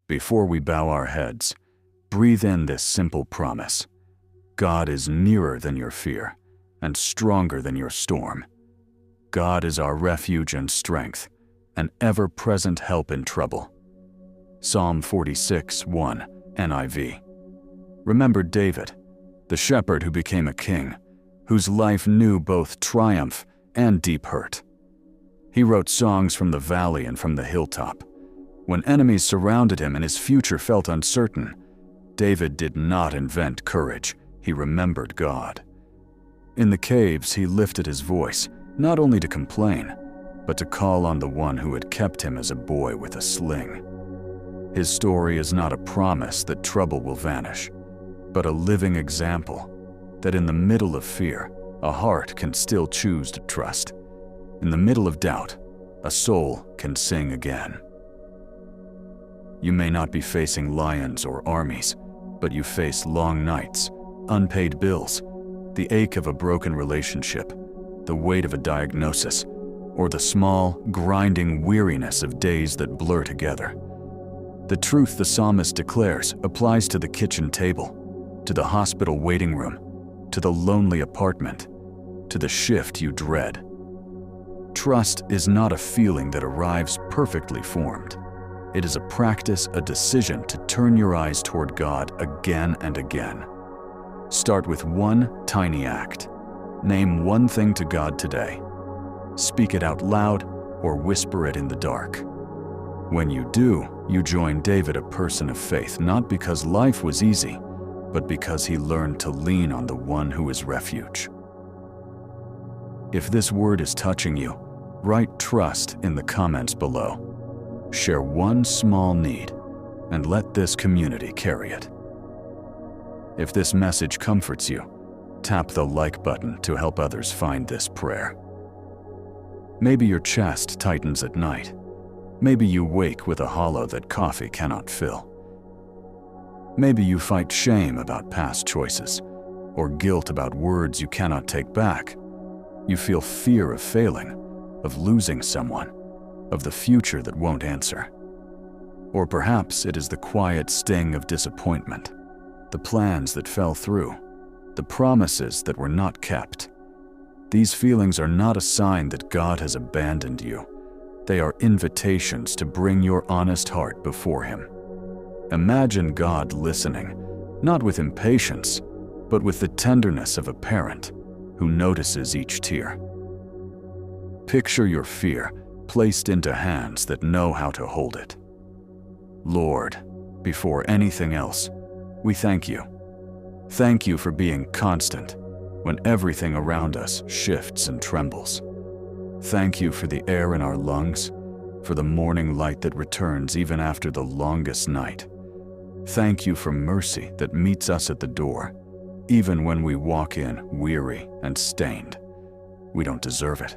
Before we bow our heads, breathe in this simple promise. God is nearer than your fear and stronger than your storm. God is our refuge and strength, an ever-present help in trouble. Psalm 46:1, NIV. Remember David, the shepherd who became a king, whose life knew both triumph and deep hurt. He wrote songs from the valley and from the hilltop. When enemies surrounded him and his future felt uncertain, David did not invent courage, he remembered God. In the caves, he lifted his voice, not only to complain, but to call on the one who had kept him as a boy with a sling. His story is not a promise that trouble will vanish, but a living example that in the middle of fear, a heart can still choose to trust. In the middle of doubt, a soul can sing again. You may not be facing lions or armies, but you face long nights, unpaid bills, the ache of a broken relationship, the weight of a diagnosis, or the small, grinding weariness of days that blur together. The truth the psalmist declares applies to the kitchen table, to the hospital waiting room, to the lonely apartment, to the shift you dread. Trust is not a feeling that arrives perfectly formed. It is a practice, a decision to turn your eyes toward God again and again. Start with one tiny act. Name one thing to God today. Speak it out loud or whisper it in the dark. When you do, you join David, a person of faith, not because life was easy, but because he learned to lean on the one who is refuge. If this word is touching you, write trust in the comments below. Share one small need and let this community carry it. If this message comforts you, tap the like button to help others find this prayer. Maybe your chest tightens at night. Maybe you wake with a hollow that coffee cannot fill. Maybe you fight shame about past choices, or guilt about words you cannot take back. You feel fear of failing, of losing someone, of the future that won't answer. Or perhaps it is the quiet sting of disappointment, the plans that fell through, the promises that were not kept. These feelings are not a sign that God has abandoned you. They are invitations to bring your honest heart before Him. Imagine God listening, not with impatience, but with the tenderness of a parent who notices each tear. Picture your fear placed into hands that know how to hold it. Lord, before anything else, we thank you. Thank you for being constant when everything around us shifts and trembles. Thank you for the air in our lungs, for the morning light that returns even after the longest night. Thank you for mercy that meets us at the door, even when we walk in weary and stained. We don't deserve it,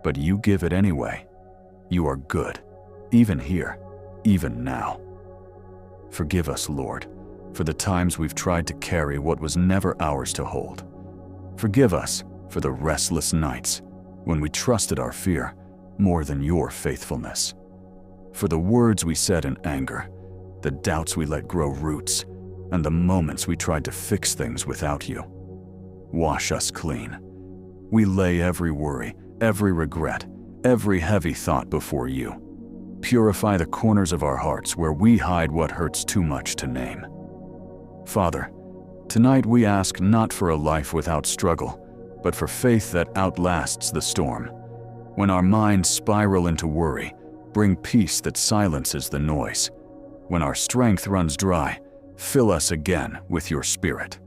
but you give it anyway. You are good, even here, even now. Forgive us, Lord, for the times we've tried to carry what was never ours to hold. Forgive us for the restless nights when we trusted our fear more than your faithfulness. For the words we said in anger, the doubts we let grow roots, and the moments we tried to fix things without you. Wash us clean. We lay every worry, every regret, every heavy thought before you. Purify the corners of our hearts where we hide what hurts too much to name. Father, tonight we ask not for a life without struggle, but for faith that outlasts the storm. When our minds spiral into worry, bring peace that silences the noise. When our strength runs dry, fill us again with your Spirit.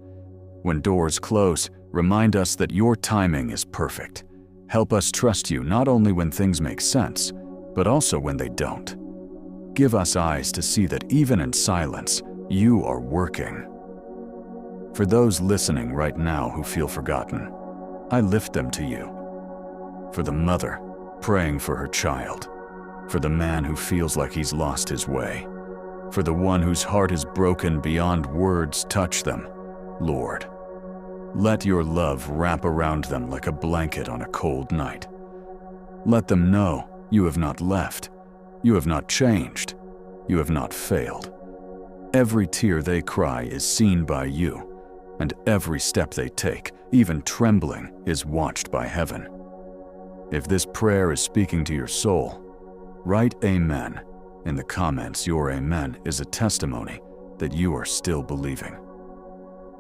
When doors close, remind us that your timing is perfect. Help us trust you not only when things make sense, but also when they don't. Give us eyes to see that even in silence, you are working. For those listening right now who feel forgotten, I lift them to you. For the mother praying for her child, for the man who feels like he's lost his way, for the one whose heart is broken beyond words, touch them, Lord. Let your love wrap around them like a blanket on a cold night. Let them know you have not left, you have not changed, you have not failed. Every tear they cry is seen by you, and every step they take, even trembling, is watched by heaven. If this prayer is speaking to your soul, write Amen in the comments. Your Amen is a testimony that you are still believing.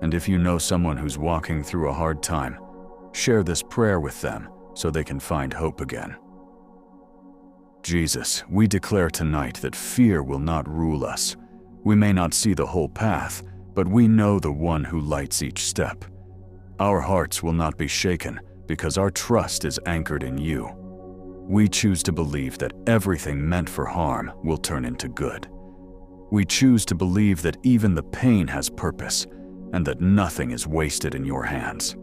And if you know someone who's walking through a hard time, share this prayer with them so they can find hope again. Jesus, we declare tonight that fear will not rule us. We may not see the whole path, but we know the one who lights each step. Our hearts will not be shaken because our trust is anchored in you. We choose to believe that everything meant for harm will turn into good. We choose to believe that even the pain has purpose and that nothing is wasted in your hands.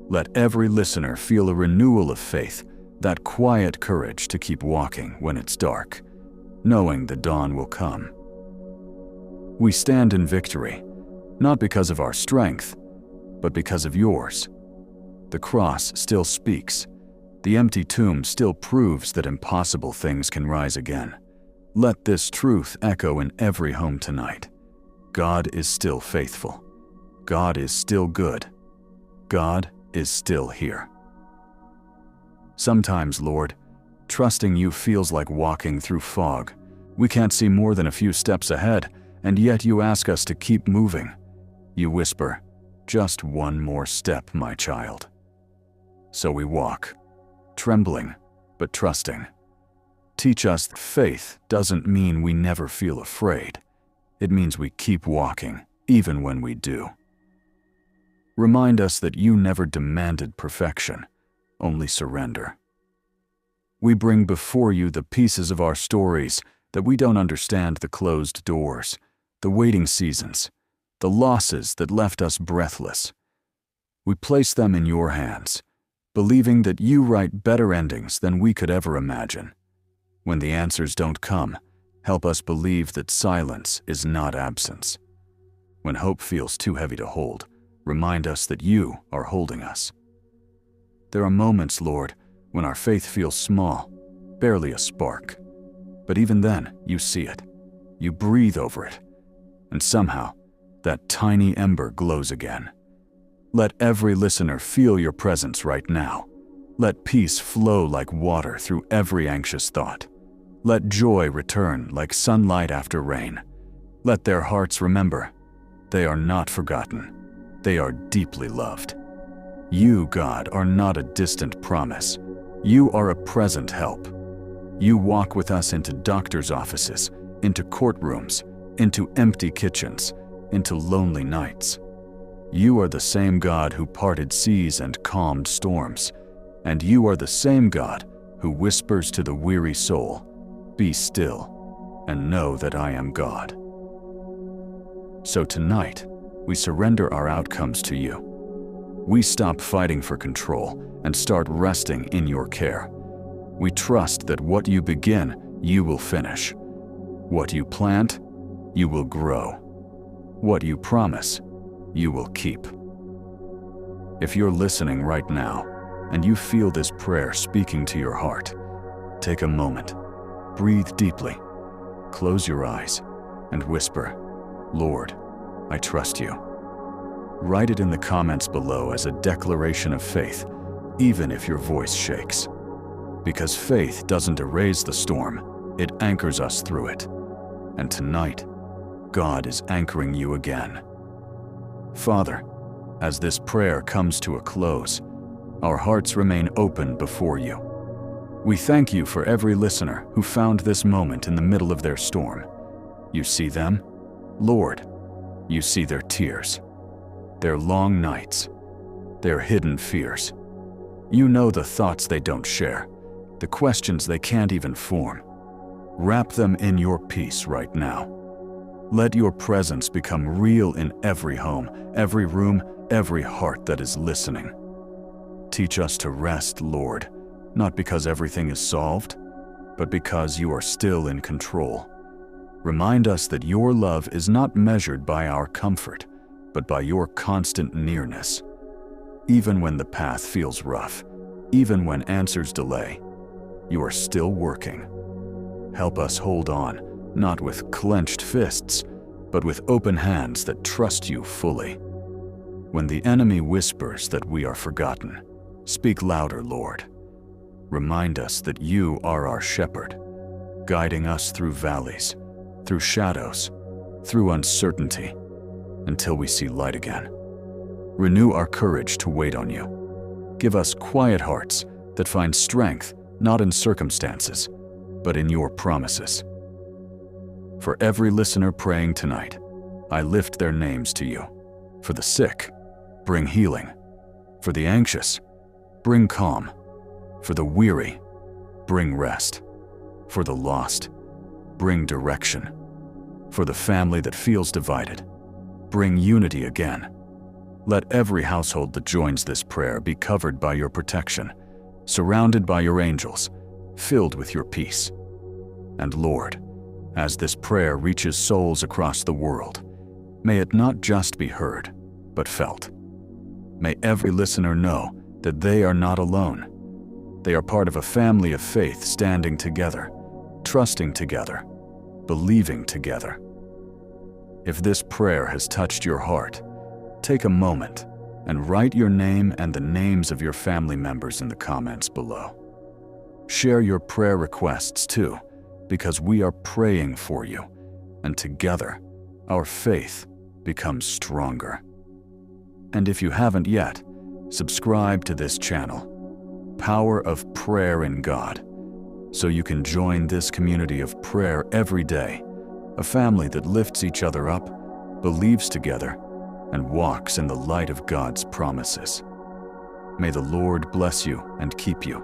Let every listener feel a renewal of faith, that quiet courage to keep walking when it's dark, knowing the dawn will come. We stand in victory, not because of our strength, but because of yours. The cross still speaks. The empty tomb still proves that impossible things can rise again. Let this truth echo in every home tonight. God is still faithful. God is still good. God is still here. Sometimes, Lord, trusting you feels like walking through fog. We can't see more than a few steps ahead, and yet you ask us to keep moving. You whisper, "Just one more step, my child." So we walk, trembling but trusting. Teach us that faith doesn't mean we never feel afraid. It means we keep walking, even when we do. Remind us that you never demanded perfection, only surrender. We bring before you the pieces of our stories that we don't understand, the closed doors, the waiting seasons, the losses that left us breathless. We place them in your hands, believing that you write better endings than we could ever imagine. When the answers don't come, help us believe that silence is not absence. When hope feels too heavy to hold, remind us that you are holding us. There are moments, Lord, when our faith feels small, barely a spark. But even then, you see it. You breathe over it. And somehow, that tiny ember glows again. Let every listener feel your presence right now. Let peace flow like water through every anxious thought. Let joy return like sunlight after rain. Let their hearts remember, they are not forgotten. They are deeply loved. You, God, are not a distant promise. You are a present help. You walk with us into doctors' offices, into courtrooms, into empty kitchens, into lonely nights. You are the same God who parted seas and calmed storms, and you are the same God who whispers to the weary soul, "Be still, and know that I am God." So tonight, we surrender our outcomes to you. We stop fighting for control and start resting in your care. We trust that what you begin, you will finish. What you plant, you will grow. What you promise, you will keep. If you're listening right now and you feel this prayer speaking to your heart, take a moment, breathe deeply, close your eyes, and whisper, "Lord, I trust you." Write it in the comments below as a declaration of faith, even if your voice shakes. Because faith doesn't erase the storm, it anchors us through it. And tonight, God is anchoring you again. Father, as this prayer comes to a close, our hearts remain open before you. We thank you for every listener who found this moment in the middle of their storm. You see them, Lord. You see their tears, their long nights, their hidden fears. You know the thoughts they don't share, the questions they can't even form. Wrap them in your peace right now. Let your presence become real in every home, every room, every heart that is listening. Teach us to rest, Lord, not because everything is solved, but because you are still in control. Remind us that your love is not measured by our comfort, but by your constant nearness. Even when the path feels rough, even when answers delay, you are still working. Help us hold on, not with clenched fists, but with open hands that trust you fully. When the enemy whispers that we are forgotten, speak louder, Lord. Remind us that you are our shepherd, guiding us through valleys, through shadows, through uncertainty, until we see light again. Renew our courage to wait on you. Give us quiet hearts that find strength not in circumstances, but in your promises. For every listener praying tonight, I lift their names to you. For the sick, bring healing. For the anxious, bring calm. For the weary, bring rest. For the lost, bring direction. For the family that feels divided, bring unity again. Let every household that joins this prayer be covered by your protection, surrounded by your angels, filled with your peace. And Lord, as this prayer reaches souls across the world, may it not just be heard, but felt. May every listener know that they are not alone. They are part of a family of faith standing together, trusting together, believing together. If this prayer has touched your heart, take a moment and write your name and the names of your family members in the comments below. Share your prayer requests too, because we are praying for you, and together, our faith becomes stronger. And if you haven't yet, subscribe to this channel, Power of Prayer in God, so you can join this community of prayer every day, a family that lifts each other up, believes together, and walks in the light of God's promises. May the Lord bless you and keep you.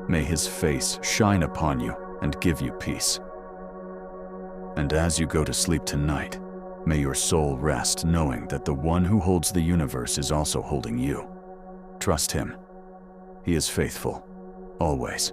May His face shine upon you and give you peace. And as you go to sleep tonight, may your soul rest knowing that the one who holds the universe is also holding you. Trust Him. He is faithful, always.